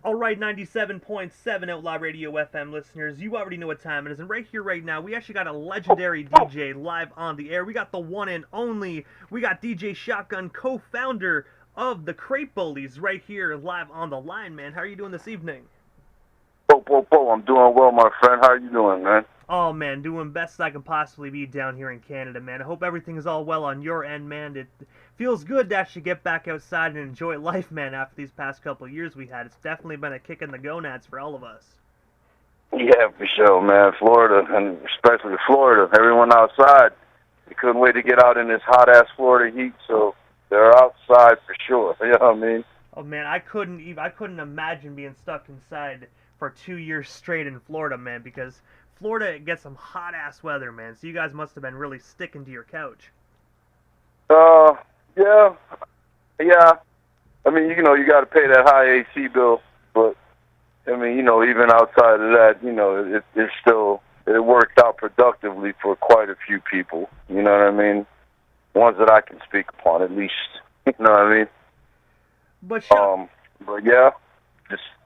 All right, 97.7 Outlaw Radio FM listeners, you already know what time it is, and right here, right now, we actually got a legendary DJ live on the air. We got the one and only, we got DJ Shotgun, co-founder of the Crate Bullies, right here live on the line, man. How are you doing this evening? I'm doing well, my friend. How are you doing, man? Oh, man, doing best I can possibly be down here in Canada, man. I hope everything is all well on your end, man. It feels good to actually get back outside and enjoy life, man, after these past couple of years we had. It's definitely been a kick in the gonads for all of us. Yeah, for sure, man. Florida, and especially Florida. Everyone outside, they couldn't wait to get out in this hot-ass Florida heat, so they're outside for sure. You know what I mean? Oh, man, I couldn't imagine being stuck inside for 2 years straight in Florida, man, because Florida gets some hot-ass weather, man, so you guys must have been really sticking to your couch. Yeah. I mean, you got to pay that high AC bill, but, I mean, even outside of that, it worked out productively for quite a few people, you know what I mean? Ones that I can speak upon, at least, you know what I mean? But yeah,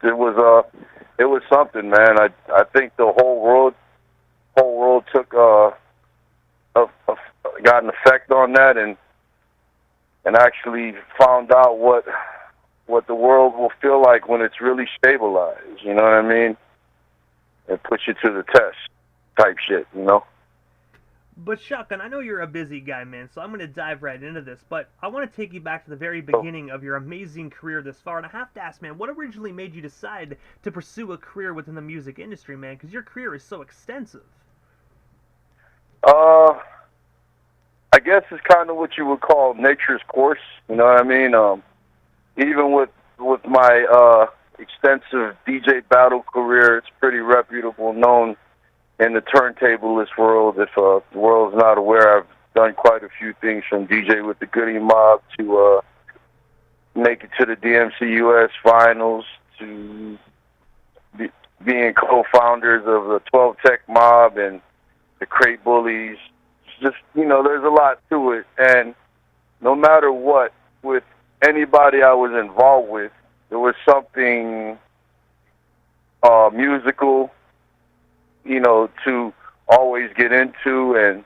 it was something, man. I think the whole world took got an effect on that, and actually found out what the world will feel like when it's really stabilized. You know what I mean? It puts you to the test, type shit. You know. But Shotgun, I know you're a busy guy, man, so I'm going to dive right into this, but I want to take you back to the very beginning of your amazing career this far, and I have to ask, man, what originally made you decide to pursue a career within the music industry, man, because your career is so extensive? I guess it's kind of what you would call nature's course, you know what I mean? Even with my extensive DJ battle career, it's pretty reputable, known in the turntablist world. If the world's not aware, I've done quite a few things, from DJ with the Goody Mob to make it to the DMC US finals, to being co-founders of the 12 Tech Mob and the Crate Bullies. Just, there's a lot to it. And no matter what, with anybody I was involved with, there was something musical, to always get into. And,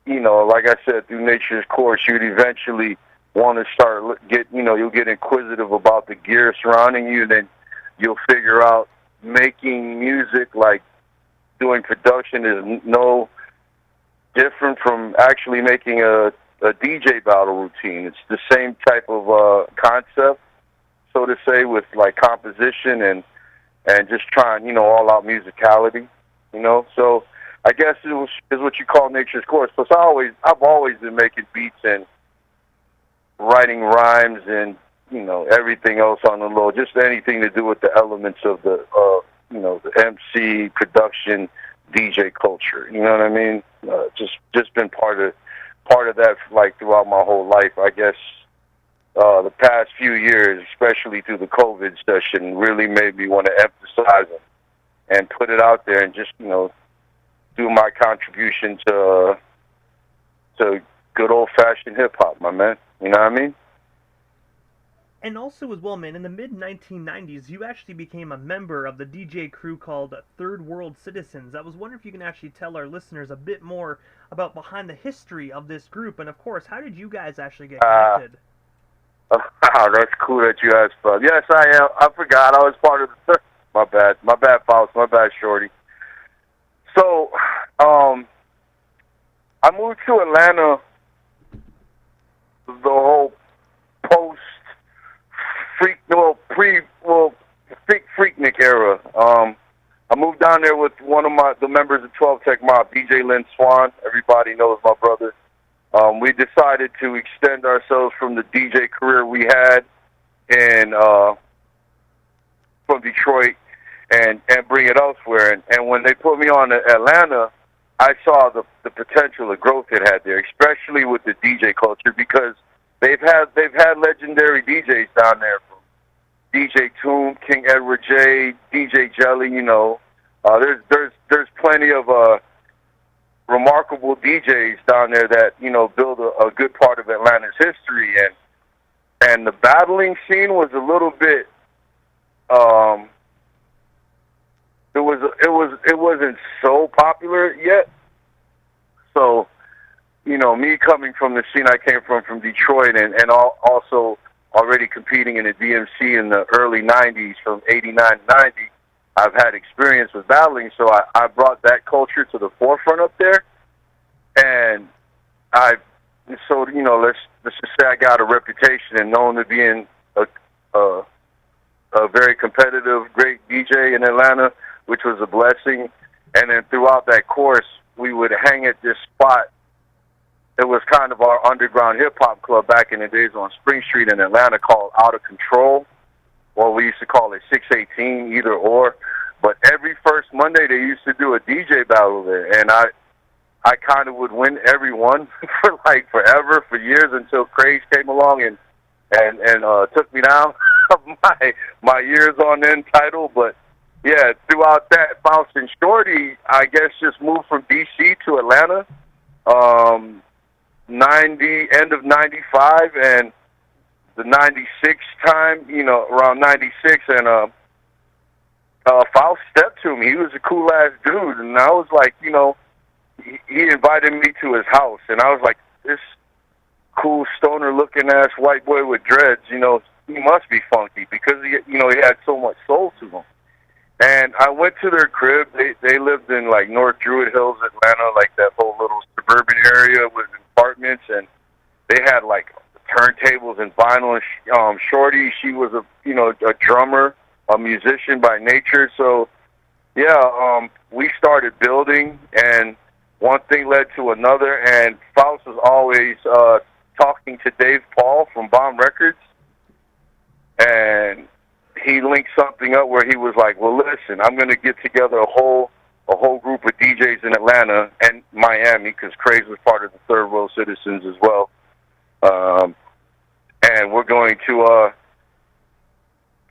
like I said, through nature's course, you'd eventually want to start you'll get inquisitive about the gear surrounding you. Then you'll figure out making music, like doing production, is no different from actually making a DJ battle routine. It's the same type of concept, so to say, with like composition and just trying, all out musicality, So I guess is what you call nature's course. Plus, I've always been making beats and writing rhymes and everything else on the low, just anything to do with the elements of the the MC, production, DJ culture. You know what I mean? Just been part of that, like, throughout my whole life. I guess the past few years, especially through the COVID session, really made me want to emphasize it and put it out there, and just do my contribution to good old fashioned hip hop, my man. You know what I mean? And also as well, man, in the mid-1990s, you actually became a member of the DJ crew called Third World Citizens. I was wondering if you can actually tell our listeners a bit more about behind the history of this group, and of course, how did you guys actually get connected? That's cool that you asked about. Yes, I am. I forgot. I was part of the... My bad, Faust. My bad, Shorty. So, I moved to Atlanta the whole Freaknik era. I moved down there with one of the members of 12 Tech Mob, DJ Lynn Swan. Everybody knows my brother. We decided to extend ourselves from the DJ career we had from Detroit and bring it elsewhere. And when they put me on to Atlanta, I saw the potential of growth it had there, especially with the DJ culture, because they've had legendary DJs down there, from DJ Toom, King Edward J, DJ Jelly. There's plenty of remarkable DJs down there that build a good part of Atlanta's history, and the battling scene was a little bit it wasn't so popular yet. So, you know, me coming from the scene I came from Detroit, and also already competing in the DMC in the early 90s, from 89 to 90, I've had experience with battling, so I brought that culture to the forefront up there. And so, you know, let's just say I got a reputation and known to being a very competitive, great DJ in Atlanta, which was a blessing. And then throughout that course, we would hang at this spot. It was kind of our underground hip-hop club back in the days on Spring Street in Atlanta, called Out of Control, or we used to call it 618, either or. But every first Monday, they used to do a DJ battle there, and I kind of would win every one for like forever, for years, until Craze came along and took me down my years on end title. But yeah, throughout that, Faust and Shorty, I guess, just moved from DC to Atlanta. End of 95 and the 96 time, you know, around 96, and Faust stepped to me. He was a cool ass dude, and I was like, you know, he invited me to his house, and I was like, this cool stoner looking ass white boy with dreads, you know, he must be funky, because he had so much soul to him. And I went to their crib. They lived in like North Druid Hills, Atlanta, like that whole little suburban area with apartments, and they had like turntables and vinyl. And Shorty, she was a drummer, a musician by nature. So yeah, we started building, and one thing led to another. And Faust was always talking to Dave Paul from Bomb Records, and he linked something up where he was like, well, listen, I'm going to get together a whole group of DJs in Atlanta and Miami, because Craze was part of the Third World Citizens as well. And we're going to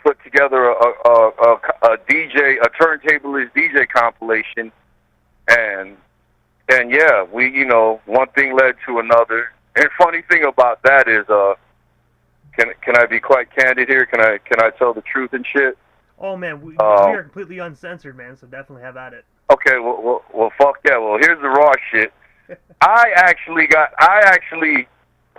put together a turntablist DJ compilation. And yeah, one thing led to another. And funny thing about that is, Can I be quite candid here? Can I tell the truth and shit? Oh man, we are completely uncensored, man. So definitely have at it. Okay, well, fuck yeah. Well, here's the raw shit. I actually,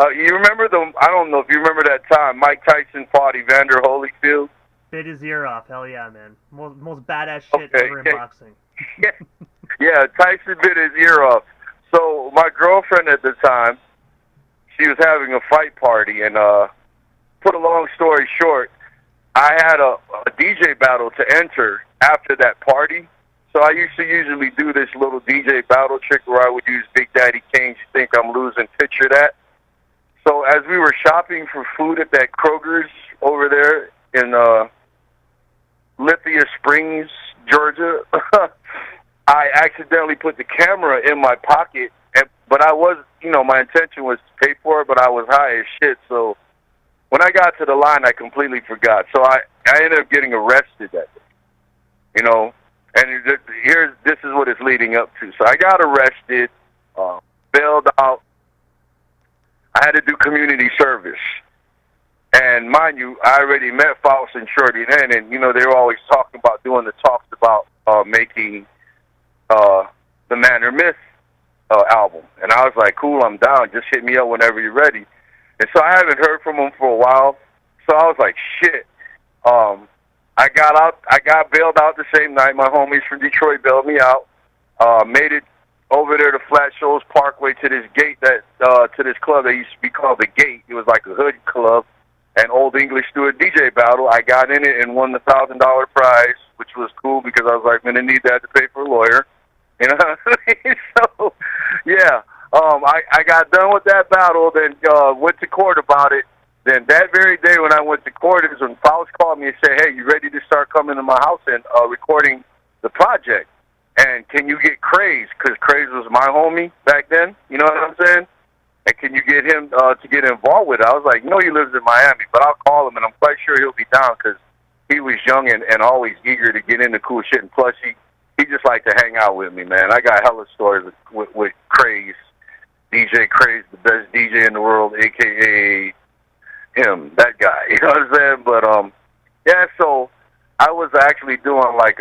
you remember I don't know if you remember that time Mike Tyson fought Evander Holyfield. Bit his ear off, hell yeah, man. Most badass shit ever in boxing. Yeah, Tyson bit his ear off. So my girlfriend at the time, she was having a fight party, and put a long story short, I had a DJ battle to enter after that party. So I used to usually do this little DJ battle trick where I would use Big Daddy Kane's You Think I'm Losing, Picture That. So as we were shopping for food at that Kroger's over there in Lithia Springs, Georgia, I accidentally put the camera in my pocket, but I was, my intention was to pay for it, but I was high as shit, so when I got to the line, I completely forgot. So I ended up getting arrested that day, and this is what it's leading up to. So I got arrested, bailed out. I had to do community service. And mind you, I already met Faust and Shorty then, and, they were always talking about doing the talks about making the Man or Myth album. And I was like, cool, I'm down. Just hit me up whenever you're ready. And so I haven't heard from him for a while. So I was like, shit. I got bailed out the same night. My homies from Detroit bailed me out. Made it over there to Flat Shoals Parkway to this gate to this club that used to be called The Gate. It was like a hood club, and Old English threw a DJ battle. I got in it and won the $1,000 prize, which was cool because I was like, I'm going to need that to pay for a lawyer. So, yeah. I got done with that battle, then went to court about it. Then that very day when I went to court, it was when Faust called me and said, hey, you ready to start coming to my house and recording the project? And can you get Craze? Because Craze was my homie back then, you know what I'm saying? And can you get him to get involved with it? I was like, he lives in Miami, but I'll call him, and I'm quite sure he'll be down because he was young and always eager to get into cool shit. And plus, he just liked to hang out with me, man. I got hella stories with Craze. DJ Craze, the best DJ in the world, a.k.a. him, that guy. You know what I'm saying? But, yeah, so I was actually doing like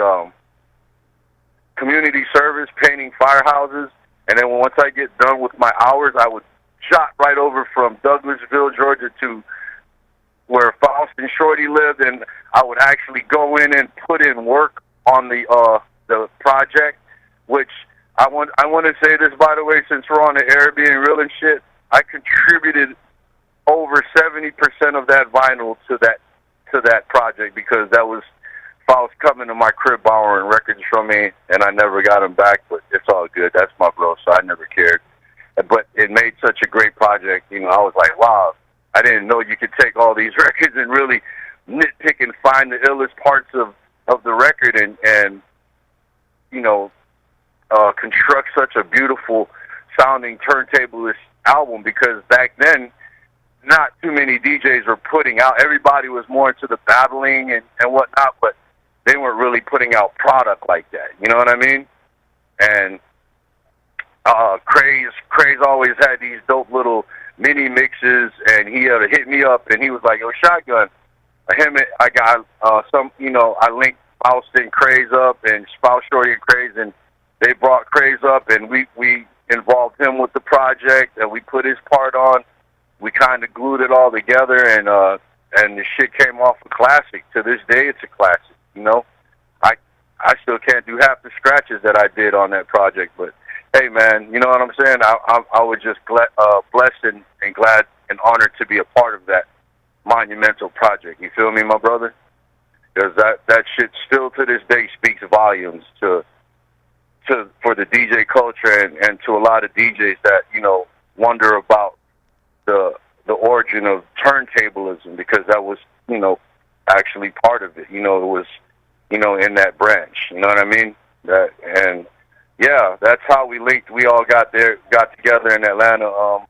community service, painting firehouses, and then once I get done with my hours, I would shot right over from Douglasville, Georgia, to where Faust and Shorty lived, and I would actually go in and put in work on the project, which I want to say this, by the way, since we're on the air being real and shit, I contributed over 70% of that vinyl to that project, because that was Faust coming to my crib borrowing records from me, and I never got them back, but it's all good. That's my bro, so I never cared. But it made such a great project, you know, I was like, wow, I didn't know you could take all these records and really nitpick and find the illest parts of the record and you know, construct such a beautiful sounding turntablist album, because back then, not too many DJs were putting out. Everybody was more into the battling and whatnot, but they weren't really putting out product like that. You know what I mean? And Craze always had these dope little mini mixes, and he had hit me up, and he was like, "Yo, Shotgun, I got some, you know, I linked Faust and Craze up, and Faust, Shorty, and Craze, and they brought Craze up, and we involved him with the project, and we put his part on. We kind of glued it all together, and the shit came off a classic. To this day, it's a classic. You know, I still can't do half the scratches that I did on that project, but hey, man, you know what I'm saying? I was just blessed and glad and honored to be a part of that monumental project. You feel me, my brother? Because that shit still to this day speaks volumes for the DJ culture and to a lot of DJs that, you know, wonder about the origin of turntablism, because that was, you know, actually part of it. You know, it was, you know, in that branch. You know what I mean? Yeah, that's how we linked. We all got together in Atlanta.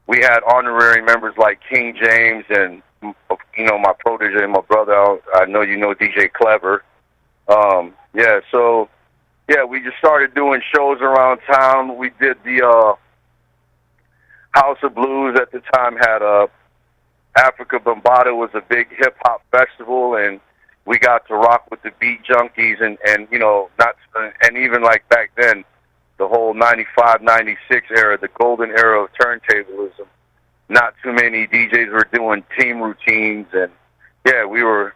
We had honorary members like King James and, you know, my protege, my brother. I know you know DJ Clever. Yeah, so yeah, we just started doing shows around town. We did the House of Blues at the time, had Africa Bambaataa was a big hip hop festival, and we got to rock with the Beat Junkies and you know, and even like back then, the whole 95, 96 era, the golden era of turntablism. Not too many DJs were doing team routines, and yeah, we were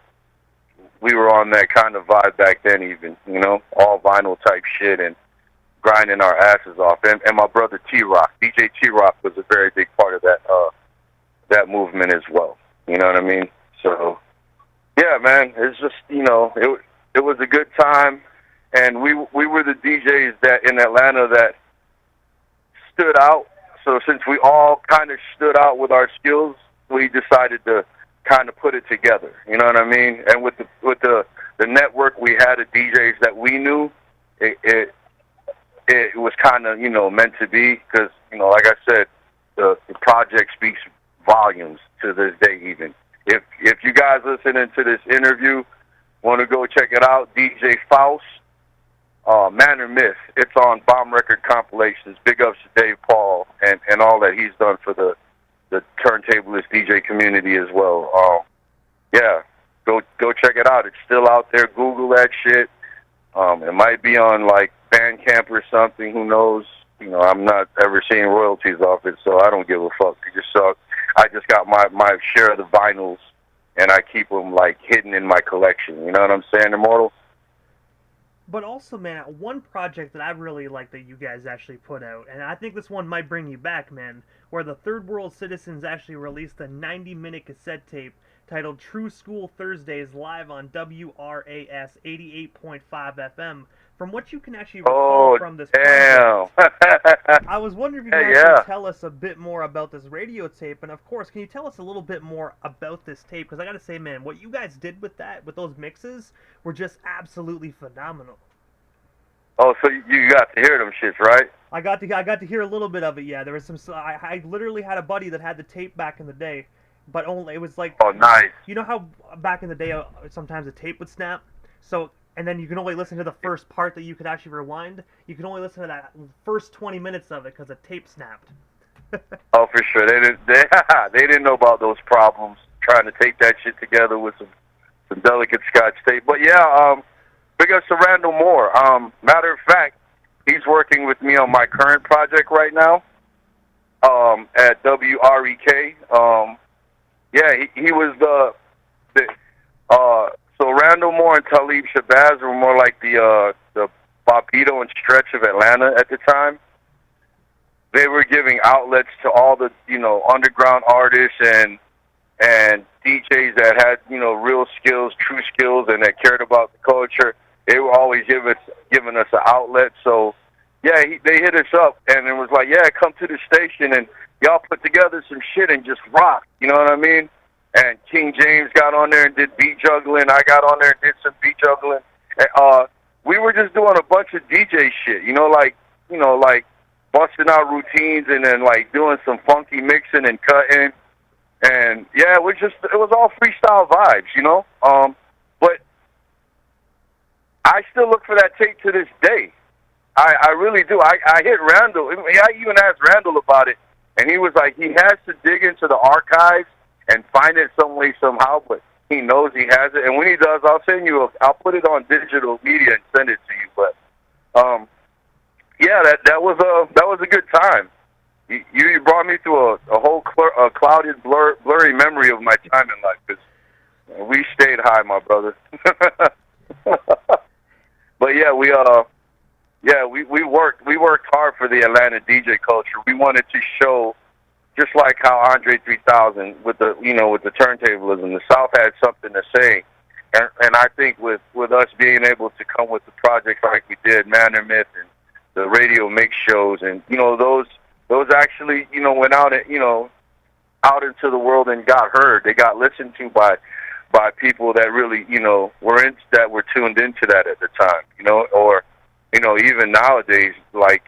on that kind of vibe back then, even, you know, all vinyl type shit and grinding our asses off. And my brother T-Rock, DJ T-Rock, was a very big part of that movement as well. You know what I mean? So yeah, man, it's just, you know, it was a good time, and we were the DJs that in Atlanta that stood out. So since we all kind of stood out with our skills, we decided to kind of put it together. You know what I mean? And with the network we had of DJs that we knew, it was kind of, you know, meant to be, because, you know, like I said, the project speaks volumes to this day even. If you guys listening to this interview want to go check it out, DJ Faust, Man or Myth, it's on Bomb Record compilations. Big ups to Dave Paul and all that he's done for the turntablist DJ community as well. Yeah, go check it out. It's still out there. Google that shit. It might be on like Bandcamp or something. Who knows? You know, I'm not ever seeing royalties off it, so I don't give a fuck. I just got my share of the vinyls, and I keep them like hidden in my collection. You know what I'm saying, Immortal? But also, man, one project that I really like that you guys actually put out, and I think this one might bring you back, man, where the Third World Citizens actually released a 90-minute cassette tape titled True School Thursdays live on WRAS 88.5 FM. From what you can actually recall from this project, I was wondering if you could actually tell us a bit more about this radio tape, and of course, can you tell us a little bit more about this tape? Because I gotta say, man, what you guys did with those mixes, were just absolutely phenomenal. Oh, so you got to hear them shits, right? I got to hear a little bit of it. Yeah, there was some. I literally had a buddy that had the tape back in the day, but only it was like. Oh, nice. You know how back in the day sometimes a tape would snap, so. And then you can only listen to the first part that you could actually rewind. You can only listen to that first 20 minutes of it because the tape snapped. Oh, for sure. They didn't know about those problems trying to take that shit together with some some delicate Scotch tape. But yeah, big up to Randall Moore. Matter of fact, he's working with me on my current project right now. At WREK. Yeah, he was so Randall Moore and Talib Shabazz were more like the Bobbito and Stretch of Atlanta at the time. They were giving outlets to all the, underground artists and DJs that had, real skills, true skills, and that cared about the culture. They were always giving us an outlet. So, yeah, they hit us up, and it was like, yeah, come to the station, and y'all put together some shit and just rock. You know what I mean? And King James got on there and did beat juggling. I got on there and did some beat juggling. And, we were just doing a bunch of DJ shit, like busting out routines and then like doing some funky mixing and cutting. And yeah, it was all freestyle vibes, But I still look for that tape to this day. I really do. I hit Randall. I even asked Randall about it, and he was like, he has to dig into the archives and find it some way, somehow, but he knows he has it. And when he does, I'll put it on digital media and send it to you. But, yeah, that was a good time. You brought me through a whole clouded, blurry memory of my time in life, because we stayed high, my brother. But yeah, we worked hard for the Atlanta DJ culture. We wanted to show, just like how Andre 3000 with the turntablism, the South had something to say, and I think with us being able to come with the projects like we did, Man or Myth, and the radio mix shows, and those actually went out and out into the world and got heard. They got listened to by people that really were tuned into that at the time, or even nowadays, like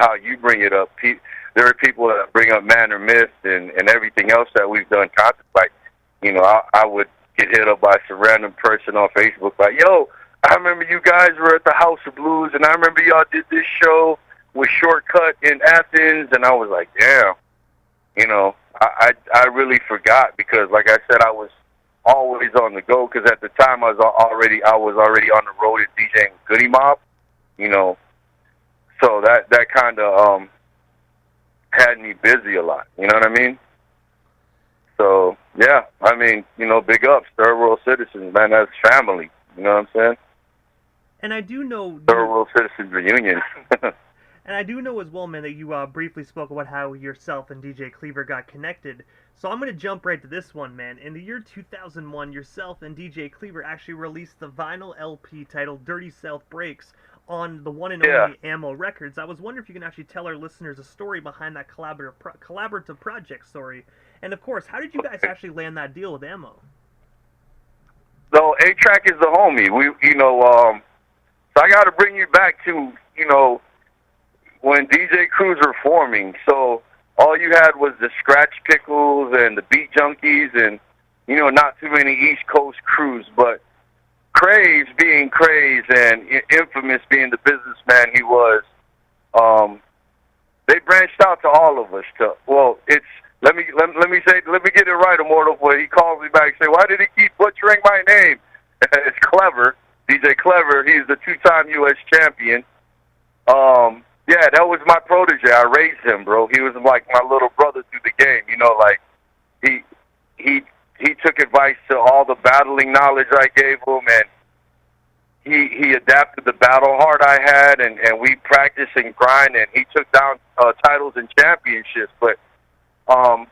how you bring it up. There are people that bring up Man or Myth and everything else that we've done. Like, I would get hit up by some random person on Facebook like, yo, I remember you guys were at the House of Blues, and I remember y'all did this show with Shortcut in Athens, and I was like, damn, I really forgot, because like I said, I was always on the go, because at the time I was already on the road at DJing Goody Mob, so that kind of had me busy a lot, you know what I mean? So yeah, I mean, big ups, third world citizens, man, that's family, you know what I'm saying? And I do know third world citizens reunion. And I do know as well, man, that you briefly spoke about how yourself and DJ Cleaver got connected. So I'm going to jump right to this one, man. In the year 2001, yourself and DJ Cleaver actually released the vinyl LP titled Dirty South Breaks on the one and only Ammo Records. I was wondering if you can actually tell our listeners a story behind that collaborative project story. And of course, how did you guys actually land that deal with Ammo? So A-Track is the homie. So I got to bring you back to, when DJ crews were forming. So all you had was the Scratch Pickles and the Beat Junkies and, not too many East Coast crews. But Craze being Craze and Infamous being the businessman he was, they branched out to all of us. Let me get it right, Immortal Boy. He calls me back and say, why did he keep butchering my name? It's Clever. DJ Clever, he's the two-time U.S. champion. Yeah, that was my protege. I raised him, bro. He was like my little brother through the game. Like he took advice to all the battling knowledge I gave him, and he adapted the battle heart I had, and we practiced and grind, and he took down titles and championships. But to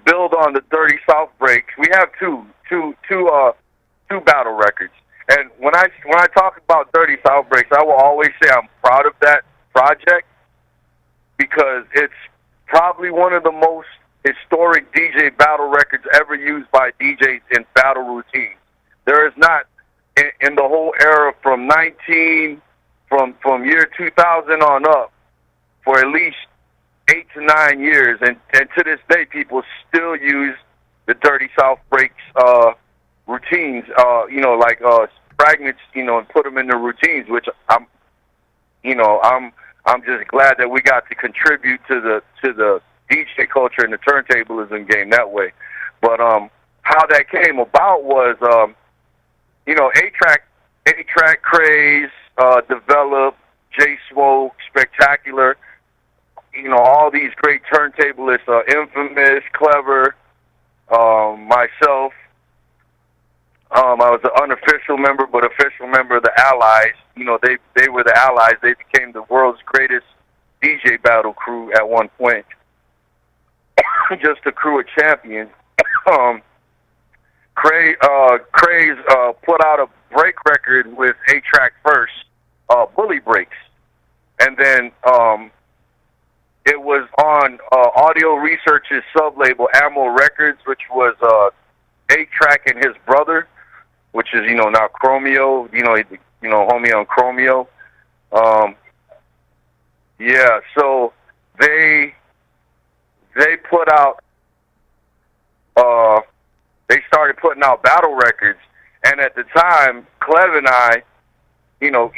build on the Dirty South breaks, we have two battle records. And when I talk about Dirty South Breaks, I will always say I'm proud of that project, because it's probably one of the most historic DJ battle records ever used by DJs in battle routines. There is not, in the whole era from year 2000 on up, for at least 8 to 9 years, and to this day, people still use the Dirty South Breaks routines, fragments, and put them in the routines, which I'm just glad that we got to contribute to the DJ culture and the turntablism game that way. But how that came about was, you know, A-Track Craze, Develop, J-Smoke, Spectacular, you know, all these great turntablists, Infamous, Clever, myself. I was an unofficial member, but official member of the Allies. You know, they were the Allies. They became the world's greatest DJ battle crew at one point. Just a crew of champions. Craze put out a break record with A-Track first, Bully Breaks. And then it was on Audio Research's sub-label, Ammo Records, which was A-Track and his brother, which is, you know, now Chromeo, you know, homie on Chromeo. Yeah, so they put out, they started putting out battle records, and at the time, Clev and I, even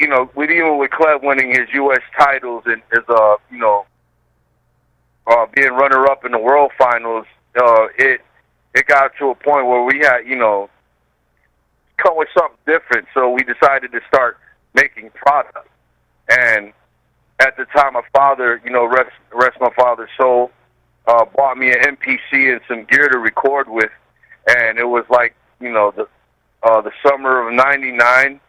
with Clev winning his U.S. titles and his, being runner-up in the World Finals, it got to a point where we had, come with something different, so we decided to start making product. And at the time, my father, rest my father's soul, bought me an MPC and some gear to record with, and it was like, the summer of '99.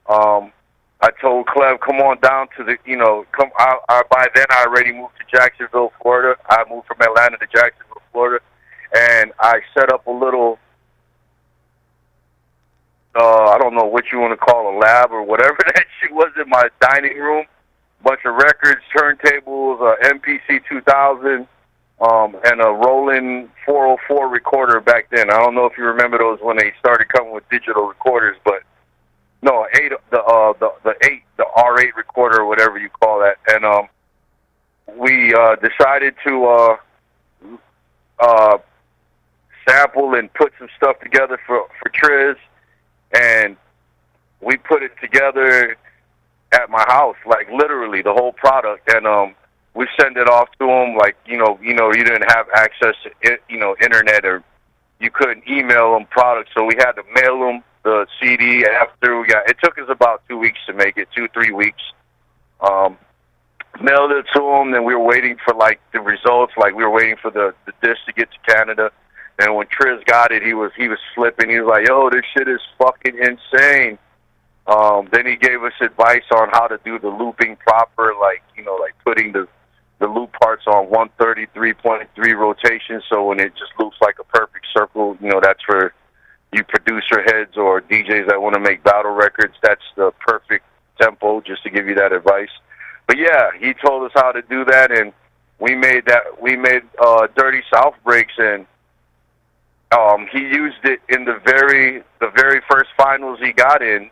I told Clev, come on down to the, by then I already moved to Jacksonville, Florida. I moved from Atlanta to Jacksonville, Florida, and I set up a little, I don't know what you want to call a lab or whatever that shit was in my dining room. Bunch of records, turntables, MPC 2000, and a Roland 404 recorder back then. I don't know if you remember those when they started coming with digital recorders, but no, the R8 recorder or whatever you call that. And we decided to sample and put some stuff together for Triz, and we put it together at my house, like literally the whole product, and we send it off to him. Like you didn't have access to internet, or you couldn't email them products, so we had to mail them the CD. After it took us about 2 weeks to make it, 2-3 weeks. Mailed it to him, then we were waiting for like the results. Like we were waiting for the disc to get to Canada. And when Triz got it, he was flipping. He was like, "Yo, this shit is fucking insane." Then he gave us advice on how to do the looping proper, like putting the loop parts on 133.3 rotation, so when it just loops like a perfect circle, that's for you producer heads or DJs that want to make battle records. That's the perfect tempo, just to give you that advice. But yeah, he told us how to do that, and we made Dirty South breaks, and he used it in the very first finals he got in,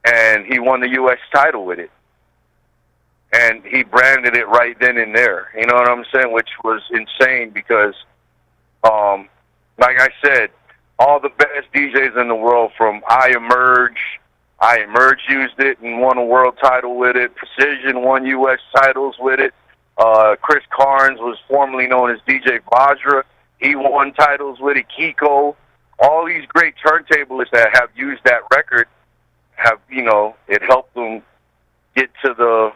and he won the U.S. title with it. And he branded it right then and there. You know what I'm saying? Which was insane because, like I said, all the best DJs in the world, from I Emerge used it and won a world title with it. Precision won U.S. titles with it. Chris Carnes was formerly known as DJ Vajra. He won titles with it. Kiko. All these great turntablists that have used that record have, it helped them get to the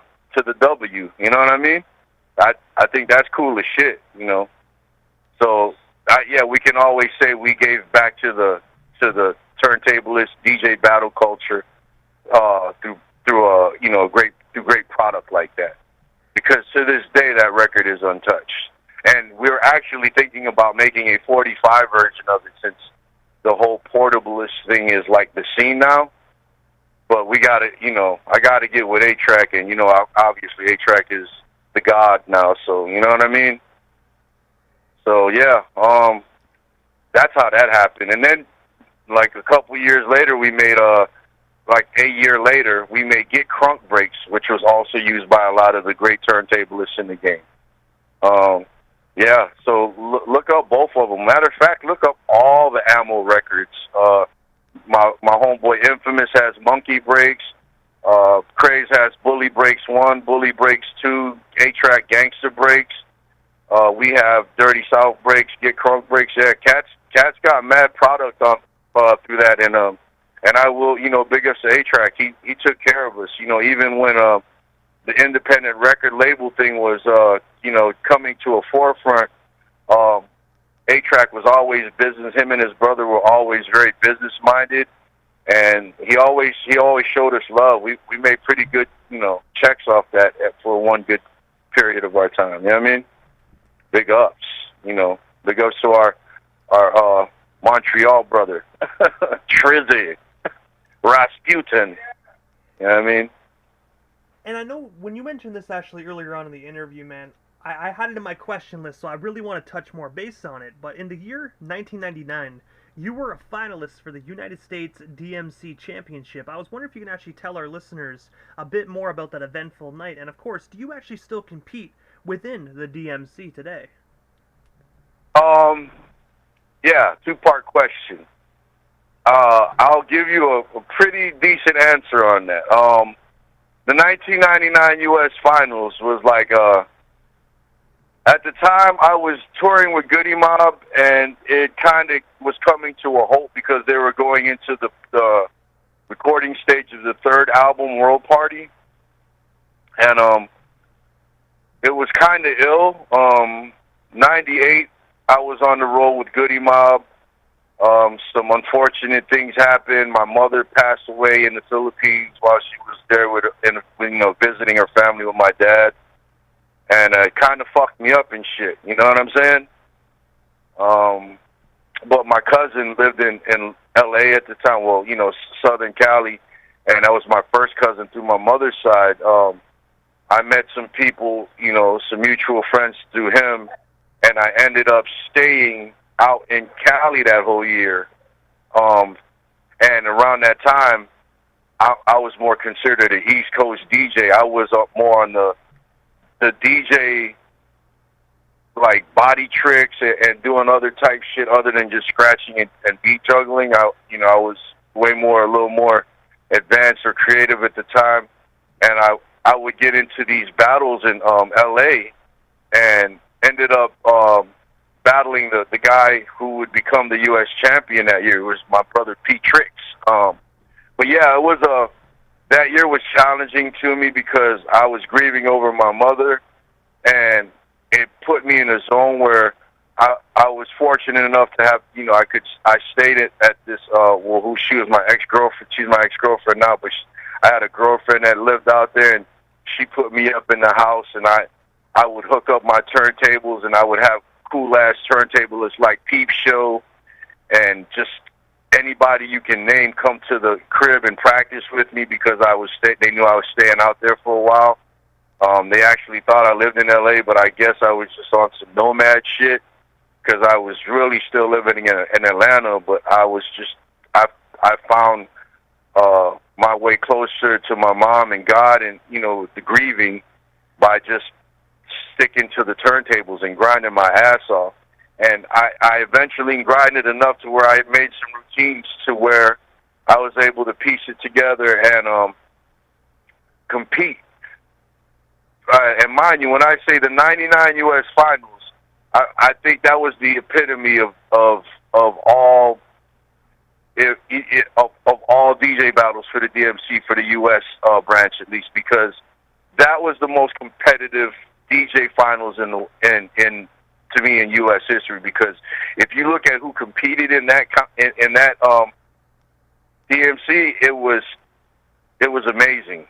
W. You know what I mean? I think that's cool as shit, So, yeah, we can always say we gave back to the turntablist DJ battle culture through great product like that. Because to this day, that record is untouched. And we're actually thinking about making a 45 version of it, since the whole portablist thing is like the scene now. But we got to, I got to get with A-Track, and, obviously A-Track is the god now, so, you know what I mean? So, yeah, that's how that happened. And then, like, a couple years later, we made, like, a year later, we made Get Crunk Breaks, which was also used by a lot of the great turntablists in the game. Yeah, so look up both of them. Matter of fact, look up all the Ammo records. My homeboy Infamous has Monkey Breaks. Craze has Bully Breaks 1, Bully Breaks 2, A-Track Gangster Breaks. We have Dirty South Breaks, Get Crunk Breaks. Yeah, Cats got mad product on through that, and I will, big ups to A-Track. He took care of us, even when the independent record label thing was, coming to a forefront. A-Track was always business. Him and his brother were always very business minded, and he always showed us love. We made pretty good, checks off that for one good period of our time. You know what I mean? Big ups, big ups to our Montreal brother, Trizzy, Rasputin. You know what I mean? And I know when you mentioned this actually earlier on in the interview, man, I had it in my question list, so I really want to touch more base on it. But in the year 1999, you were a finalist for the United States DMC Championship. I was wondering if you can actually tell our listeners a bit more about that eventful night. And of course, do you actually still compete within the DMC today? Yeah, two-part question. I'll give you a pretty decent answer on that. The 1999 U.S. Finals was like, at the time I was touring with Goody Mob, and it kind of was coming to a halt because they were going into the recording stage of the third album, World Party. And it was kind of ill. 98, I was on the road with Goody Mob. Some unfortunate things happened. My mother passed away in the Philippines while she was there visiting her family with my dad, and it kind of fucked me up and shit. You know what I'm saying? But my cousin lived in L.A. at the time. Well, Southern Cali, and that was my first cousin through my mother's side. I met some people, some mutual friends through him, and I ended up staying out in Cali that whole year. And around that time, I was more considered an East Coast DJ. I was up more on the DJ, like body tricks and doing other type shit other than just scratching and beat juggling. I was a little more advanced or creative at the time, and I would get into these battles in L.A. and ended up battling the guy who would become the U.S. champion that year. It was my brother Pete Tricks. But yeah, it was that year was challenging to me because I was grieving over my mother, and it put me in a zone where I was fortunate enough to have, I stayed at this, who she was my ex-girlfriend. She's my ex-girlfriend now, but I had a girlfriend that lived out there, and she put me up in the house, and I would hook up my turntables, and I would have cool-ass turntablists like Peep Show and just anybody you can name come to the crib and practice with me because they knew I was staying out there for a while. They actually thought I lived in L.A., but I guess I was just on some nomad shit because I was really still living in Atlanta, but I found my way closer to my mom and God and, the grieving by just sticking to the turntables and grinding my ass off. And I eventually grinded enough to where I had made some routines to where I was able to piece it together and compete. And mind you, when I say the 99 U.S. Finals, I think that was the epitome of all all DJ battles for the DMC, for the U.S. Branch at least, because that was the most competitive DJ finals to me in U.S. history. Because if you look at who competed in that DMC, it was amazing.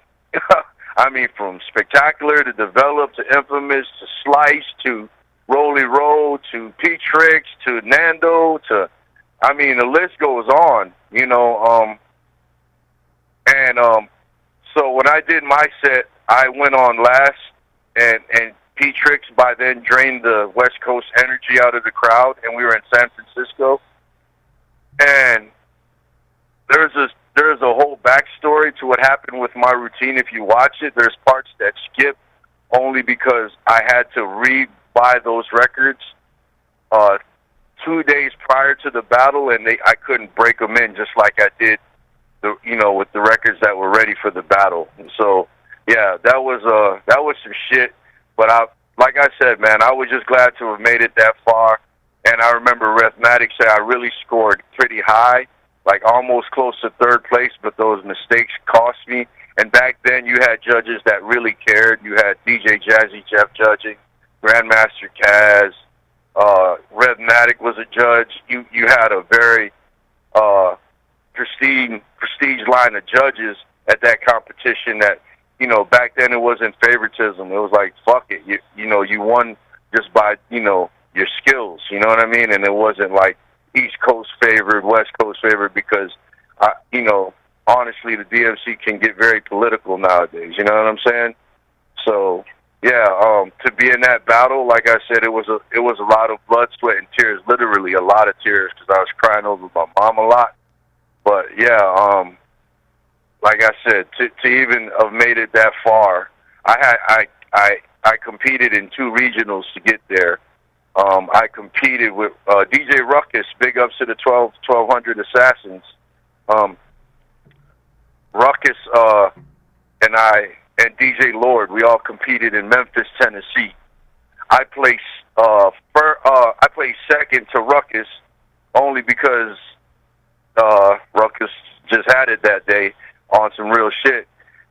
I mean, from Spectacular to Develop to Infamous to Slice to Rolly Roll to P-Trix to Nando to, I mean, the list goes on, so when I did my set, I went on last, and P-Trix by then drained the West Coast energy out of the crowd, and we were in San Francisco. And there's a whole backstory to what happened with my routine. If you watch it, there's parts that skip only because I had to re-buy those records 2 days prior to the battle, and I couldn't break them in just like I did, with the records that were ready for the battle. And so, yeah, that was some shit. But like I said, man, I was just glad to have made it that far. And I remember Rhythmatic said I really scored pretty high, like almost close to third place, but those mistakes cost me. And back then you had judges that really cared. You had DJ Jazzy Jeff judging, Grandmaster Kaz, Rhythmatic was a judge. You had a very prestige line of judges at that competition that, you know, back then it wasn't favoritism. It was like, fuck it. You know, you won just by, you know, your skills, you know what I mean? And it wasn't like East Coast favored, West Coast favored, because, you know, honestly, the DMC can get very political nowadays, you know what I'm saying? So, yeah, to be in that battle, like I said, it was a lot of blood, sweat, and tears, literally a lot of tears, because I was crying over my mom a lot. But, yeah, like I said, to even have made it that far, I competed in 2 regionals to get there. I competed with DJ Ruckus, big ups to the 1200 Assassins. Ruckus and I and DJ Lord, we all competed in Memphis, Tennessee. I placed second to Ruckus only because Ruckus just had it that day on some real shit,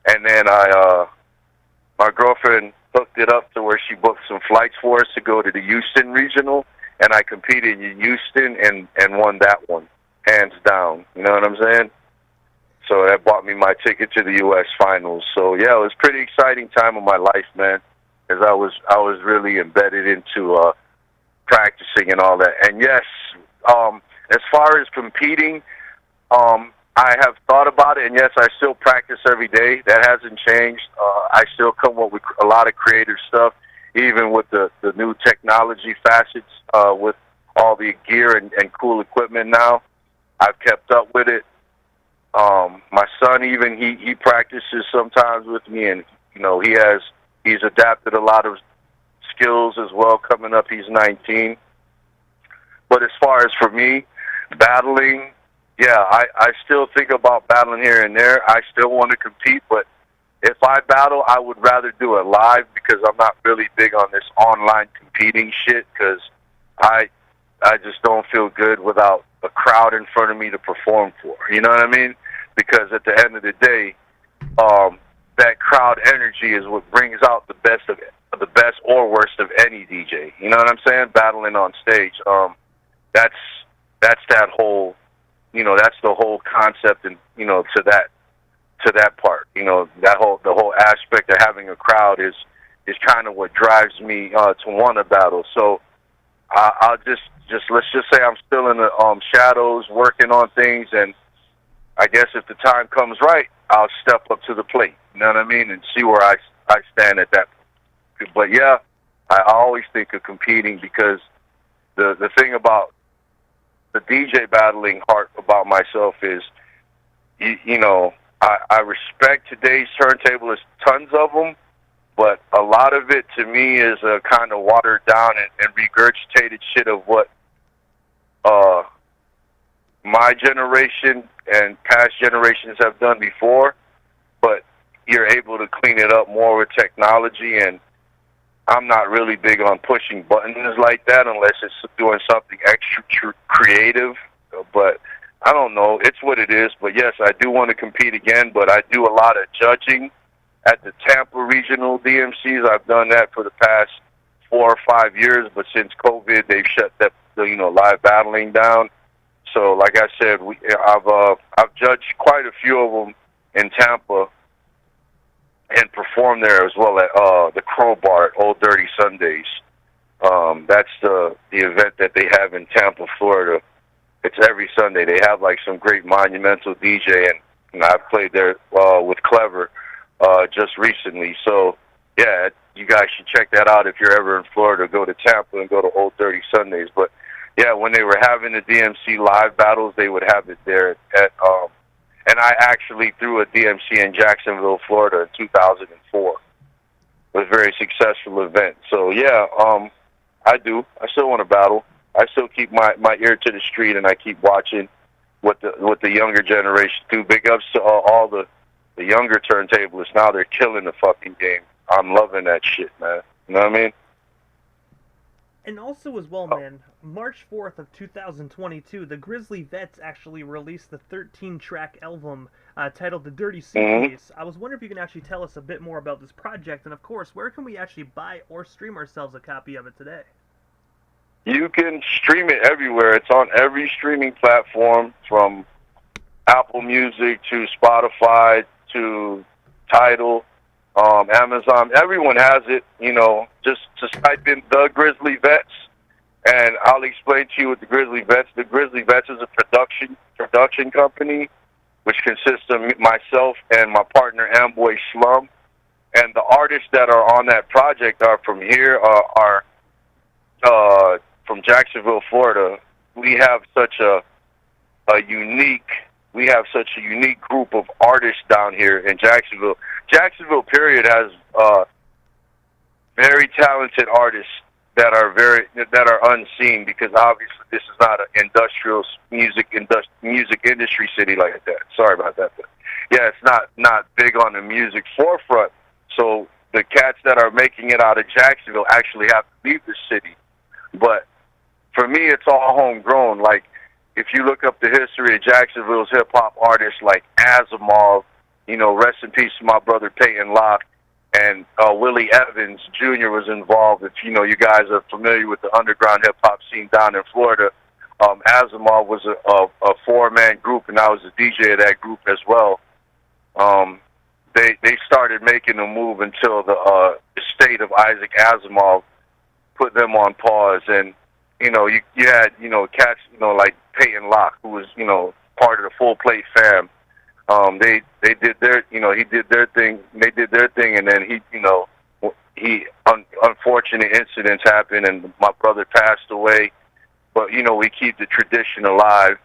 and then my girlfriend hooked it up to where she booked some flights for us to go to the Houston regional, and I competed in Houston and won that one, hands down. You know what I'm saying? So that bought me my ticket to the U.S. finals. So yeah, it was a pretty exciting time of my life, man, because I was really embedded into practicing and all that. And yes, as far as competing, I have thought about it, and yes, I still practice every day. That hasn't changed. I still come up with a lot of creative stuff, even with the new technology facets, with all the gear and cool equipment now. I've kept up with it. My son, even, he practices sometimes with me, and, you know, he's adapted a lot of skills as well coming up. He's 19. But as far as for me, battling, yeah, I still think about battling here and there. I still want to compete, but if I battle, I would rather do it live, because I'm not really big on this online competing shit, because I just don't feel good without a crowd in front of me to perform for. You know what I mean? Because at the end of the day, that crowd energy is what brings out the best of it, the best or worst of any DJ. You know what I'm saying? Battling on stage. That's that whole, you know, that's the whole concept, and, you know, to that part, you know, the whole aspect of having a crowd is kind of what drives me to want to battle. So I'll just let's just say I'm still in the shadows working on things, and I guess if the time comes right, I'll step up to the plate. You know what I mean? And see where I stand at that point. But yeah, I always think of competing, because the thing about the DJ battling heart about myself is, you know, I respect today's turntablists, tons of them, but a lot of it to me is a kind of watered down and regurgitated shit of what my generation and past generations have done before, but you're able to clean it up more with technology, and I'm not really big on pushing buttons like that unless it's doing something extra creative, but I don't know. It's what it is. But yes, I do want to compete again, but I do a lot of judging at the Tampa regional DMCs. I've done that for the past 4 or 5 years, but since COVID, they've shut that, you know, live battling down. So, like I said, I've judged quite a few of them in Tampa and performed there as well at the Crowbar at Old Dirty Sundays. That's the event that they have in Tampa, Florida. It's every Sunday. They have like some great monumental DJ, and you know, I've played there with Clever just recently. So, yeah, you guys should check that out if you're ever in Florida. Go to Tampa and go to Old Dirty Sundays. But yeah, when they were having the DMC live battles, they would have it there at and I actually threw a DMC in Jacksonville, Florida in 2004. It was a very successful event. So yeah, I still want to battle. I still keep my ear to the street, and I keep watching what the younger generation do. Big ups to all the younger turntablists. Now they're killing the fucking game. I'm loving that shit, man. You know what I mean? And also as well, man, March 4th of 2022, the Grizzly Vets actually released the 13-track album titled The Dirty Suitcase. I was wondering if you can actually tell us a bit more about this project, and of course, where can we actually buy or stream ourselves a copy of it today? You can stream it everywhere. It's on every streaming platform, from Apple Music to Spotify to Tidal, Amazon. Everyone has it. Just type in The Grizzly Vets, and I'll explain to you what the Grizzly Vets. The Grizzly Vets is a production company, which consists of myself and my partner Amboy Slum. And the artists that are on that project are from here, are from Jacksonville, Florida. We have such a unique group of artists down here in Jacksonville. Jacksonville, period, has very talented artists that are unseen, because obviously this is not an industrial music industry city like that. Sorry about that, but yeah, it's not big on the music forefront. So the cats that are making it out of Jacksonville actually have to leave the city. But for me, it's all homegrown. Like, if you look up the history of Jacksonville's hip-hop artists like Asimov, rest in peace to my brother Peyton Locke, and Willie Evans Jr. was involved. If you guys are familiar with the underground hip-hop scene down in Florida, Asimov was a four-man group, and I was a DJ of that group as well. They started making a move until the estate of Isaac Asimov put them on pause, and you had cats like Peyton Locke, who was part of the Full Plate fam. They did their he did their thing, they did their thing, and then unfortunate incidents happened, and my brother passed away. But we keep the tradition alive,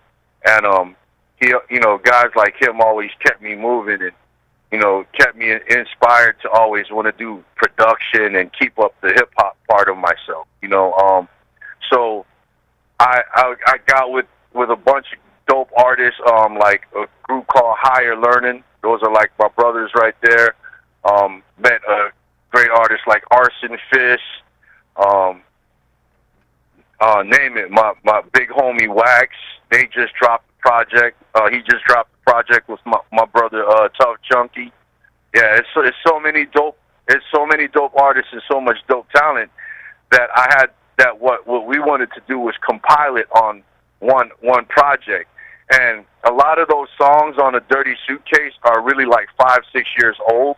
and guys like him always kept me moving, and kept me inspired to always want to do production and keep up the hip hop part of myself. So I got with a bunch of dope artists, like a group called Higher Learning. Those are like my brothers right there. Met a great artist like Arson Fist. Name it. My big homie Wax. They just dropped the project. He just dropped the project with my brother Tough Chunky. Yeah, it's so many dope artists and so much dope talent that I had. That what we wanted to do was compile it on one project. And a lot of those songs on The Dirty Suitcase are really like 5-6 years old.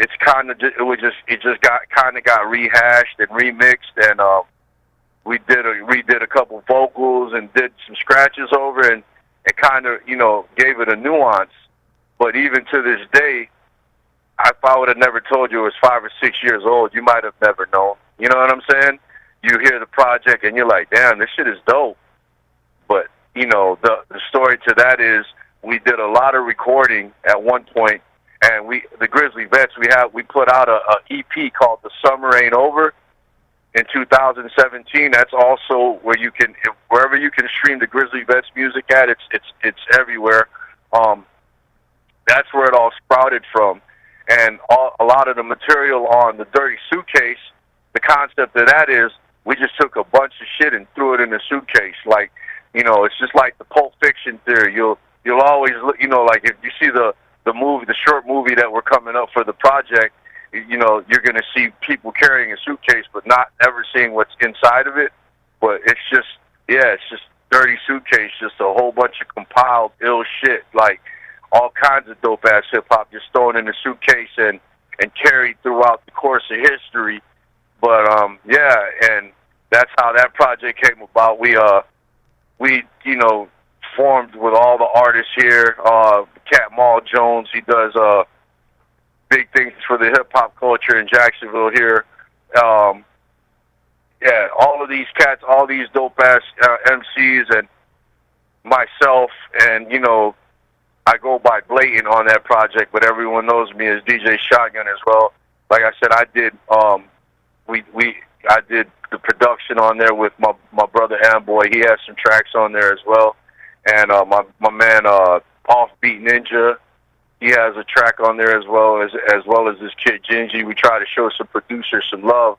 It's it just got rehashed and remixed, and we did a couple vocals and did some scratches over, and it kind of gave it a nuance. But even to this day, if I would have never told you it was 5 or 6 years old, you might have never known. You know what I'm saying? You hear the project and you're like, damn, this shit is dope. But the story to that is, we did a lot of recording at one point, and the Grizzly Vets, we put out a EP called The Summer Ain't Over in 2017. That's also where wherever you can stream the Grizzly Vets music at, it's everywhere. That's where it all sprouted from, and a lot of the material on The Dirty Suitcase, the concept of that is, we just took a bunch of shit and threw it in a suitcase. Like, it's just like the Pulp Fiction theory. You'll always, like if you see the short movie that we're coming up for the project, you're going to see people carrying a suitcase, but not ever seeing what's inside of it. But it's just Dirty Suitcase, just a whole bunch of compiled ill shit, like all kinds of dope ass hip hop, just thrown in a suitcase and carried throughout the course of history. But and that's how that project came about. We formed with all the artists here. Cat Maul Jones, he does big things for the hip hop culture in Jacksonville here. All of these cats, all these dope ass MCs, and myself, and I go by Blatant on that project, but everyone knows me as DJ Shotgun as well. Like I said, I did I did the production on there with my brother Amboy. He has some tracks on there as well, and my man Offbeat Ninja, he has a track on there as well as this kid Gingy. We try to show some producers some love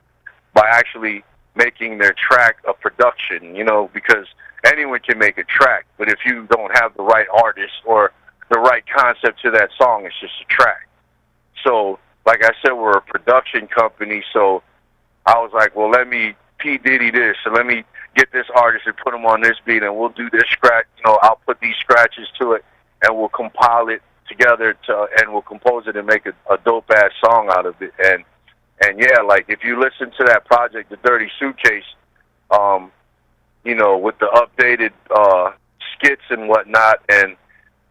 by actually making their track a production, you know, because anyone can make a track, but if you don't have the right artist or the right concept to that song, it's just a track. So, like I said, we're a production company, so I was like, well, let me P. Diddy this, and let me get this artist and put him on this beat, and we'll do this scratch, you know, I'll put these scratches to it, and we'll compile it together and we'll compose it and make a dope-ass song out of it. And yeah, like, if you listen to that project, The Dirty Suitcase, you know, with the updated skits and whatnot, and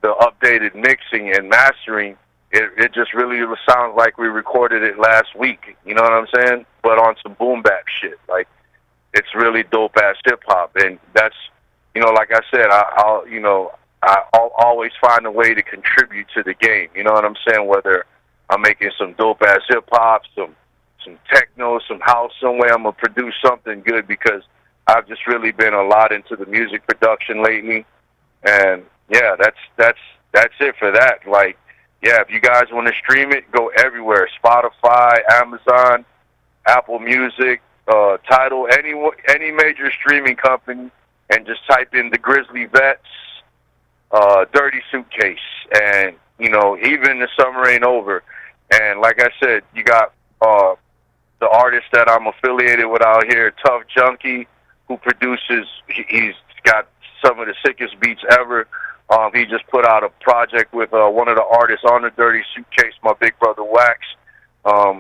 the updated mixing and mastering, it just really sounds like we recorded it last week, you know what I'm saying? But on some boom bap shit. Like, it's really dope-ass hip-hop, and that's, you know, like I said, I'll always find a way to contribute to the game, you know what I'm saying? Whether I'm making some dope-ass hip-hop, some techno, some house, some way I'm going to produce something good, because I've just really been a lot into the music production lately. And yeah, that's it for that. Like, yeah, if you guys want to stream it, go everywhere. Spotify, Amazon, Apple Music, Tidal, any major streaming company, and just type in The Grizzly Vets, Dirty Suitcase, and, you know, even The Summer Ain't Over. And like I said, you got the artist that I'm affiliated with out here, Tough Junkie, who produces, he's got some of the sickest beats ever. He just put out a project with one of the artists on The Dirty Suitcase, my big brother Wax.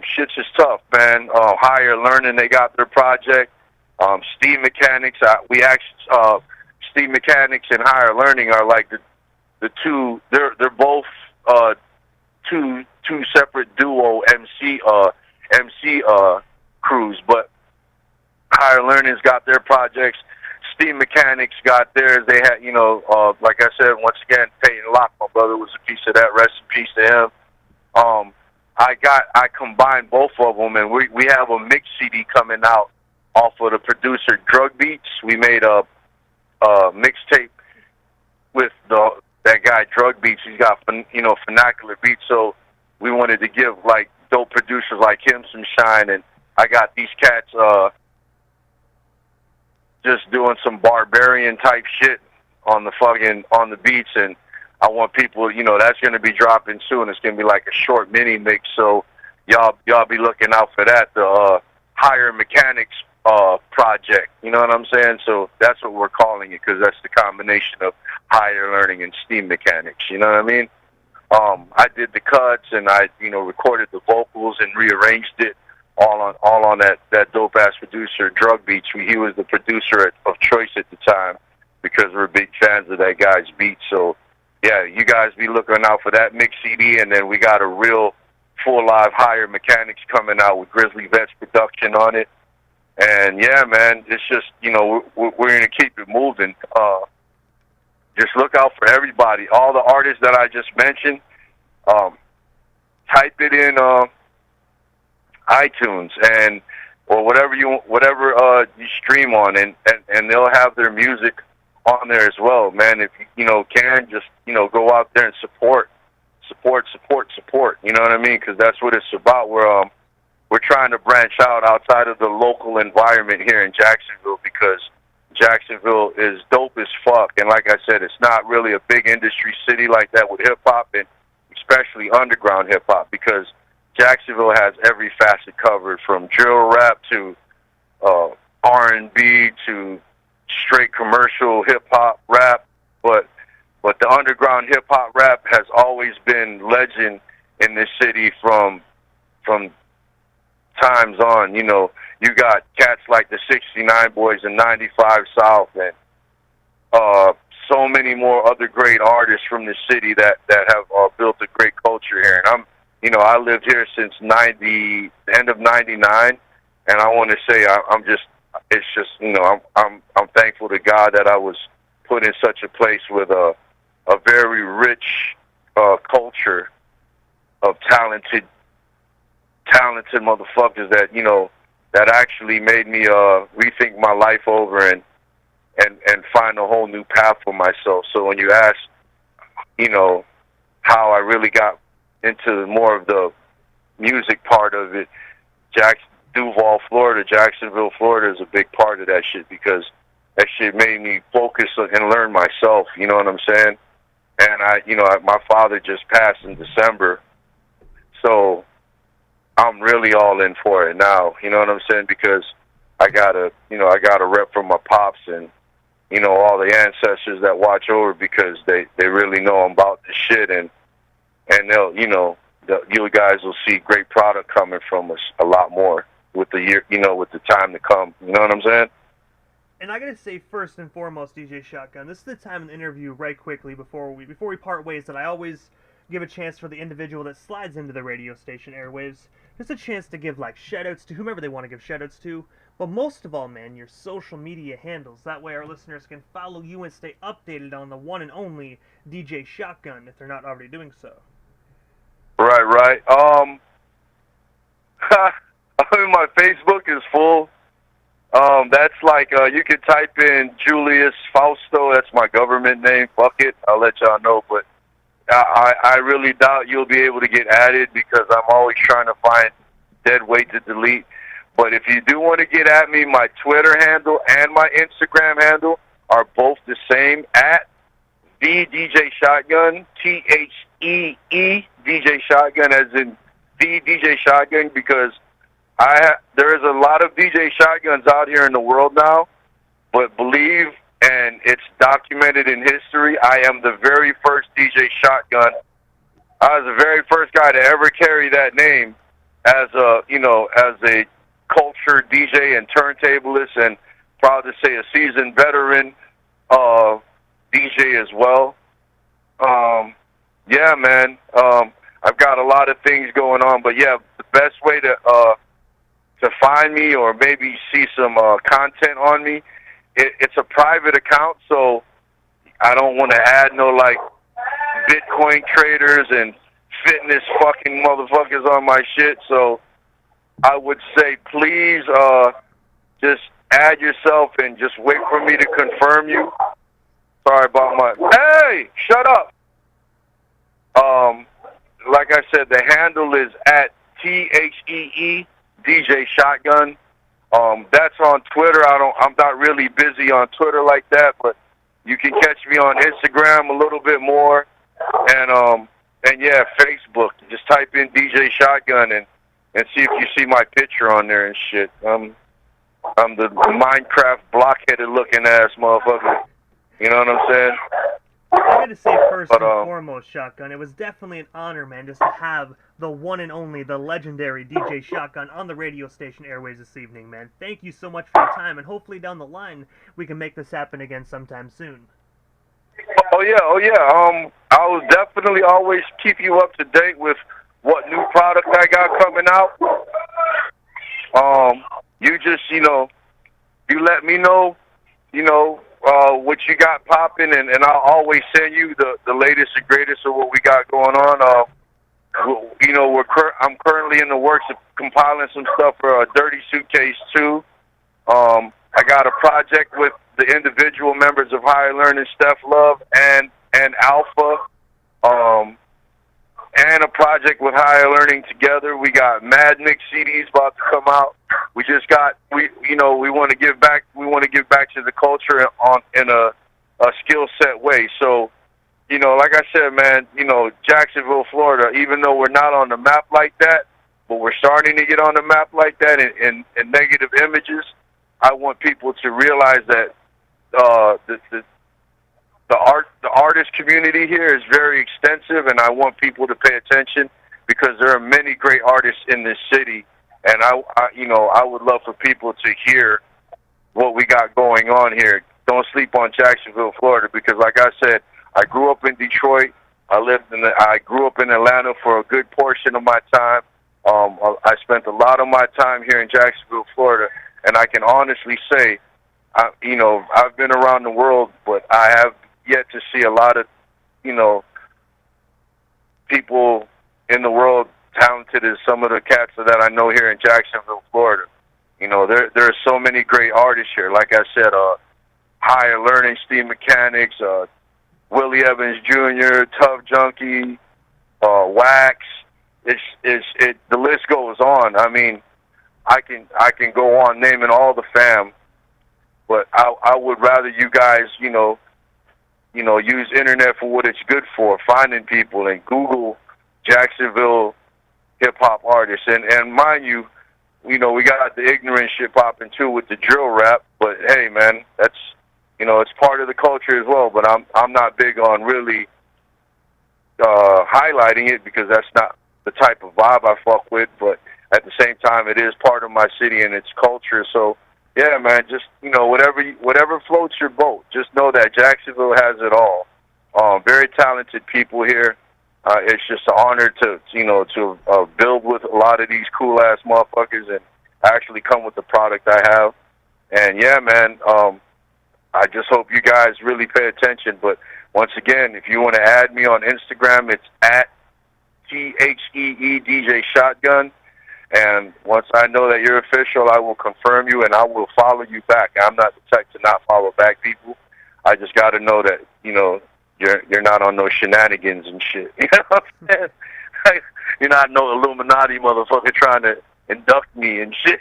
Shit's just tough, man. Higher Learning, they got their project. Steam Mechanics, Steam Mechanics and Higher Learning are like the two. They're both two separate duo MC crews, but Higher Learning's got their projects. Steam Mechanics got theirs. They had, you know, like I said, once again, Peyton Locke, my brother, was a piece of that. Rest in peace to him. I combined both of them, and we have a mix CD coming out off of the producer Drug Beats. We made a mixtape with that guy Drug Beats. He's got, you know, vernacular beats, so we wanted to give like dope producers like him some shine, and I got these cats just doing some barbarian type shit on the beats, and I want people, you know, that's gonna be dropping soon. It's gonna be like a short mini mix, so y'all be looking out for that. The Higher Mechanics project, you know what I'm saying? So that's what we're calling it, because that's the combination of Higher Learning and Steam Mechanics, you know what I mean? I did the cuts, and I, you know, recorded the vocals and rearranged it all on that dope ass producer Drug Beats. He was the producer of choice at the time, because we're big fans of that guy's beats. So yeah, you guys be looking out for that mix CD, and then we got a real full live Higher Mechanics coming out with Grizzly Vets production on it. And yeah, man, it's just, you know, we're gonna keep it moving. Just look out for everybody, all the artists that I just mentioned. Type it in iTunes or whatever you stream on, and they'll have their music on there as well, man. If you know, can just, you know, go out there and support. You know what I mean? Because that's what it's about. We're trying to branch out outside of the local environment here in Jacksonville, because Jacksonville is dope as fuck. And like I said, it's not really a big industry city like that with hip hop, and especially underground hip hop, because Jacksonville has every facet covered, from drill rap to R&B to straight commercial hip hop rap. But the underground hip hop rap has always been legend in this city from times on. You know, you got cats like the 69 Boys and 95 South, and so many more other great artists from the city that have built a great culture here. And I lived here since the end of '99, and I want to say it's just, you know, I'm thankful to God that I was put in such a place with a very rich culture of talented motherfuckers that, you know, that actually made me rethink my life over and find a whole new path for myself. So when you ask, you know, how I really got into more of the music part of it, Duval, Florida, Jacksonville, Florida is a big part of that shit because that shit made me focus and learn myself. You know what I'm saying? And my father just passed in December, so I'm really all in for it now. You know what I'm saying? Because I got a rep from my pops and, all the ancestors that watch over because they really know about this shit and they'll, you guys will see great product coming from us a lot more with the year, with the time to come. You know what I'm saying? And I gotta say, first and foremost, DJ Shotgun, this is the time in the interview, right quickly, before we part ways, that I always give a chance for the individual that slides into the radio station airwaves, just a chance to give, shout-outs to whomever they want to give shout-outs to, but most of all, man, your social media handles. That way our listeners can follow you and stay updated on the one and only DJ Shotgun, if they're not already doing so. Right. My Facebook is full. That's you could type in Julius Fausto. That's my government name. Fuck it. I'll let y'all know. But I really doubt you'll be able to get added because I'm always trying to find dead weight to delete. But if you do want to get at me, my Twitter handle and my Instagram handle are both the same, at the DJ Shotgun, THEE DJ Shotgun, as in the DJ Shotgun, because there is a lot of DJ Shotguns out here in the world now, but believe, and it's documented in history, I am the very first DJ Shotgun. I was the very first guy to ever carry that name as a culture DJ and turntablist, and proud to say a seasoned veteran DJ as well. Yeah, man. I've got a lot of things going on, but yeah, the best way to find me or maybe see some content on me, it's a private account, so I don't want to add no Bitcoin traders and fitness fucking motherfuckers on my shit. So I would say please just add yourself and just wait for me to confirm you. Sorry about my... Hey! Shut up! Like I said, the handle is at THEE DJ Shotgun. That's on Twitter. I'm not really busy on Twitter like that, but you can catch me on Instagram a little bit more. And yeah, Facebook. Just type in DJ Shotgun and see if you see my picture on there and shit. I'm the Minecraft blockheaded looking ass motherfucker. You know what I'm saying? I gotta say, first and foremost, Shotgun, it was definitely an honor, man, just to have the one and only, the legendary DJ Shotgun on the radio station airways this evening, man. Thank you so much for your time, and hopefully down the line we can make this happen again sometime soon. Oh yeah. I will definitely always keep you up to date with what new product I got coming out. You just, you let me know, what you got popping, and I'll always send you the latest and greatest of what we got going on. I'm currently in the works of compiling some stuff for Dirty Suitcase 2. I got a project with the individual members of Higher Learning, Steph Love and Alpha, and a project with Higher Learning together. We got Mad Mix CDs about to come out. We just got we want to give back. We want to give back to the culture in a skill set way. So, like I said, man, Jacksonville, Florida. Even though we're not on the map like that, but we're starting to get on the map like that in negative images. I want people to realize that the artist community here is very extensive, and I want people to pay attention because there are many great artists in this city, and I would love for people to hear what we got going on here. Don't sleep on Jacksonville, Florida, because like I said, I grew up in Detroit. I grew up in Atlanta for a good portion of my time. I spent a lot of my time here in Jacksonville, Florida, and I can honestly say, I've been around the world, but I have yet to see a lot of, people in the world talented as some of the cats that I know here in Jacksonville, Florida. There are so many great artists here. Like I said, Higher Learning, Steve Mechanics, Willie Evans Jr., Tough Junkie, Wax. The list goes on. I mean, I can go on naming all the fam, but I would rather you guys, use internet for what it's good for, finding people, and Google Jacksonville hip hop artists. And mind you, we got the ignorant shit popping too with the drill rap. But hey, man, that's it's part of the culture as well. But I'm not big on really highlighting it because that's not the type of vibe I fuck with. But at the same time, it is part of my city and its culture. So yeah, man, just whatever floats your boat. Just know that Jacksonville has it all. Very talented people here. It's just an honor to build with a lot of these cool ass motherfuckers and actually come with the product I have. And yeah, man, I just hope you guys really pay attention. But once again, if you want to add me on Instagram, it's at THEE DJ Shotgun. And once I know that you're official, I will confirm you and I will follow you back. I'm not the type to not follow back people. I just got to know that you're not on no shenanigans and shit. You know what I'm saying? You're not no Illuminati motherfucker trying to induct me and shit.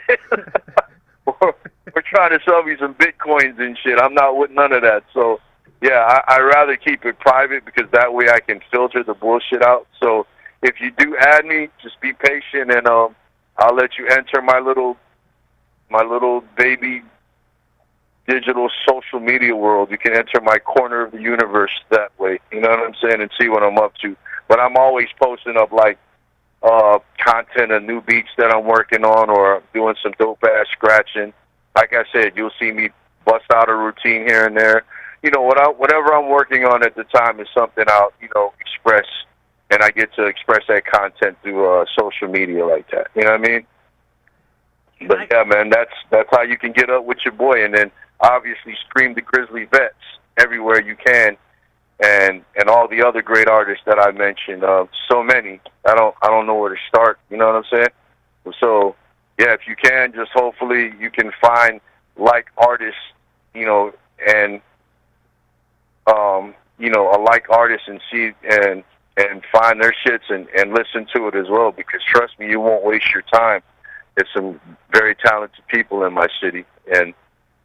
or trying to sell me some Bitcoins and shit. I'm not with none of that. So, yeah, I'd rather keep it private because that way I can filter the bullshit out. So if you do add me, just be patient and I'll let you enter my little baby digital social media world. You can enter my corner of the universe that way. You know what I'm saying? And see what I'm up to. But I'm always posting up like content and new beats that I'm working on or doing some dope ass scratching. Like I said, you'll see me bust out a routine here and there. Whatever I'm working on at the time is something I'll express, and I get to express that content through social media like that. You know what I mean? But yeah, man, that's how you can get up with your boy, and then obviously scream the Grizzly Vets everywhere you can, and all the other great artists that I mentioned. So many, I don't know where to start. You know what I'm saying? So yeah, if you can, just hopefully you can find like artists, and a like artist and see and find their shits and listen to it as well. Because trust me, you won't waste your time. There's some very talented people in my city, and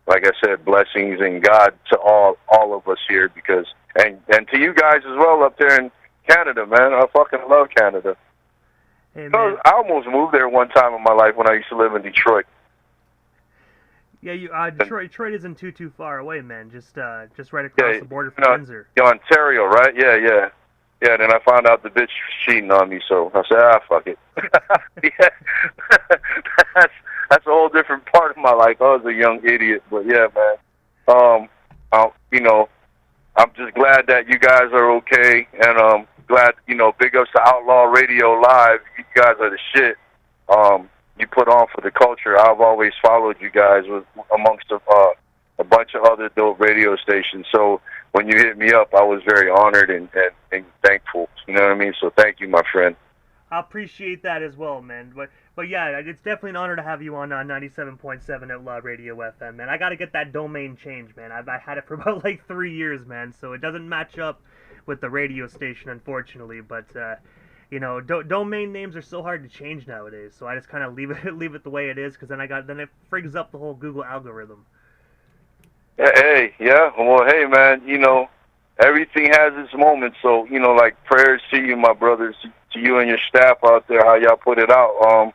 like I said, blessings and God to all of us here, because and to you guys as well up there in Canada, man. I fucking love Canada. Hey, man. I almost moved there one time in my life when I used to live in Detroit. Yeah, Detroit isn't too far away, man. Just right across the border from Windsor. Ontario, right? Yeah. Yeah, then I found out the bitch was cheating on me, so I said, fuck it. Yeah, that's a whole different part of my life. I was a young idiot, but yeah, man. I'm just glad that you guys are okay, and glad, big ups to Outlaw Radio Live. You guys are the shit. You put on for the culture. I've always followed you guys amongst a bunch of other dope radio stations. So when you hit me up, I was very honored and thankful. You know what I mean? So thank you, my friend. I appreciate that as well, man. But yeah, it's definitely an honor to have you on 97.7 Outlaw Radio FM, man. I got to get that domain changed, man. I've had it for about like 3 years, man. So it doesn't match up with the radio station, unfortunately. But domain names are so hard to change nowadays. So I just kind of leave it the way it is, because then it frigs up the whole Google algorithm. Hey, yeah. Well, hey, man. Everything has its moments. So like prayers to you, my brothers, to you and your staff out there, how y'all put it out.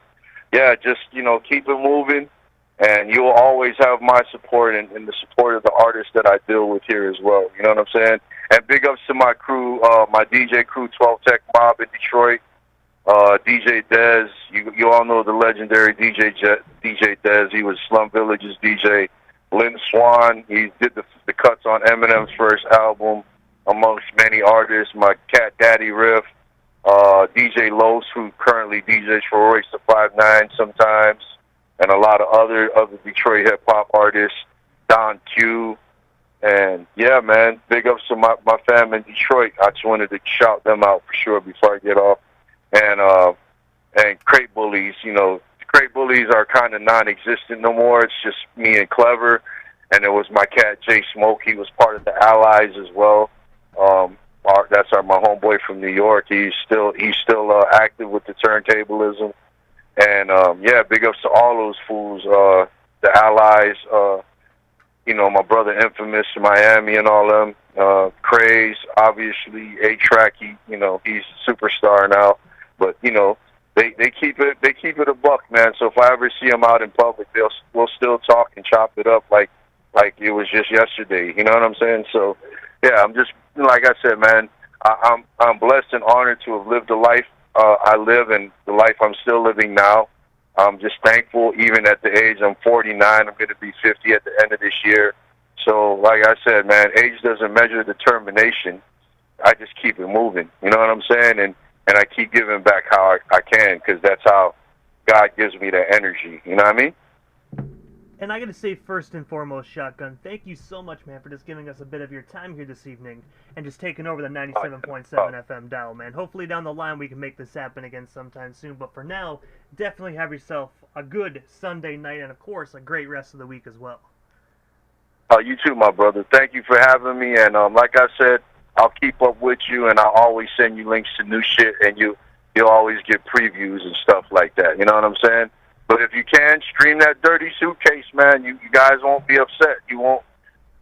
Yeah, just keep it moving, and you'll always have my support and the support of the artists that I deal with here as well. You know what I'm saying? And big ups to my crew, my DJ crew, 12 Tech Mob in Detroit. DJ Dez, you all know the legendary DJ Dez. He was Slum Village's DJ. Lynn Swan, he did the cuts on Eminem's first album, amongst many artists. My Cat Daddy Riff, DJ Los, who currently DJs for Royce the 5'9" sometimes, and a lot of other Detroit hip hop artists. Don Q, and yeah, man, big ups to my fam in Detroit. I just wanted to shout them out for sure before I get off. And Crate Bullies, Crate Bullies are kind of non-existent no more. It's just me and Clever, and it was my cat Jay Smoke. He was part of the Allies as well. That's my homeboy from New York. He's still active with the turntablism, And yeah, big ups to all those fools, the allies, you know, my brother Infamous in Miami and all them. Craze, obviously, A-Track, you know, he's a superstar now. But, you know, they keep it a buck, man. So if I ever see them out in public, we'll still talk and chop it up like it was just yesterday. You know what I'm saying? So yeah, I'm just, like I said, man, I'm blessed and honored to have lived the life I live and the life I'm still living now. I'm just thankful, even at the age I'm 49. I'm going to be 50 at the end of this year. So, like I said, man, age doesn't measure determination. I just keep it moving. You know what I'm saying? And I keep giving back how I can, because that's how God gives me that energy. You know what I mean? And I got to say, first and foremost, Shotgun, thank you so much, man, for just giving us a bit of your time here this evening and just taking over the 97.7 FM dial, man. Hopefully down the line we can make this happen again sometime soon. But for now, definitely have yourself a good Sunday night and, of course, a great rest of the week as well. You too, my brother. Thank you for having me. And like I said, I'll keep up with you, and I'll always send you links to new shit, and you'll always get previews and stuff like that. You know what I'm saying? But if you can, stream that Dirty Suitcase, man. You guys won't be upset. You won't.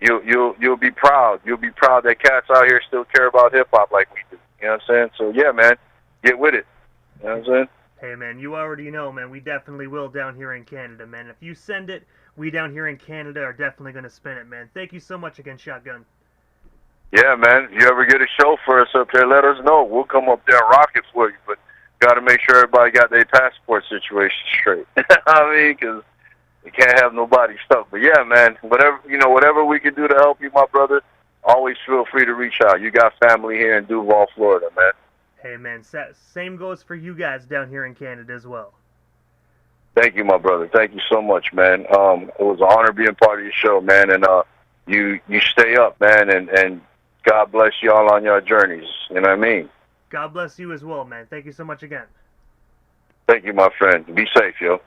You'll be proud. You'll be proud that cats out here still care about hip hop like we do. You know what I'm saying? So yeah, man, get with it. You know what I'm saying? Hey, man, you already know, man. We definitely will down here in Canada, man. If you send it, we down here in Canada are definitely going to spin it, man. Thank you so much again, Shotgun. Yeah, man. If you ever get a show for us up there, let us know. We'll come up there and rock it for you. But got to make sure everybody got their passport situation straight. I mean, because you can't have nobody stuck. But yeah, man, whatever we can do to help you, my brother, always feel free to reach out. You got family here in Duval, Florida, man. Hey, man, same goes for you guys down here in Canada as well. Thank you, my brother. Thank you so much, man. It was an honor being part of your show, man. And you stay up, man, and God bless y'all on your journeys. You know what I mean? God bless you as well, man. Thank you so much again. Thank you, my friend. Be safe, yo.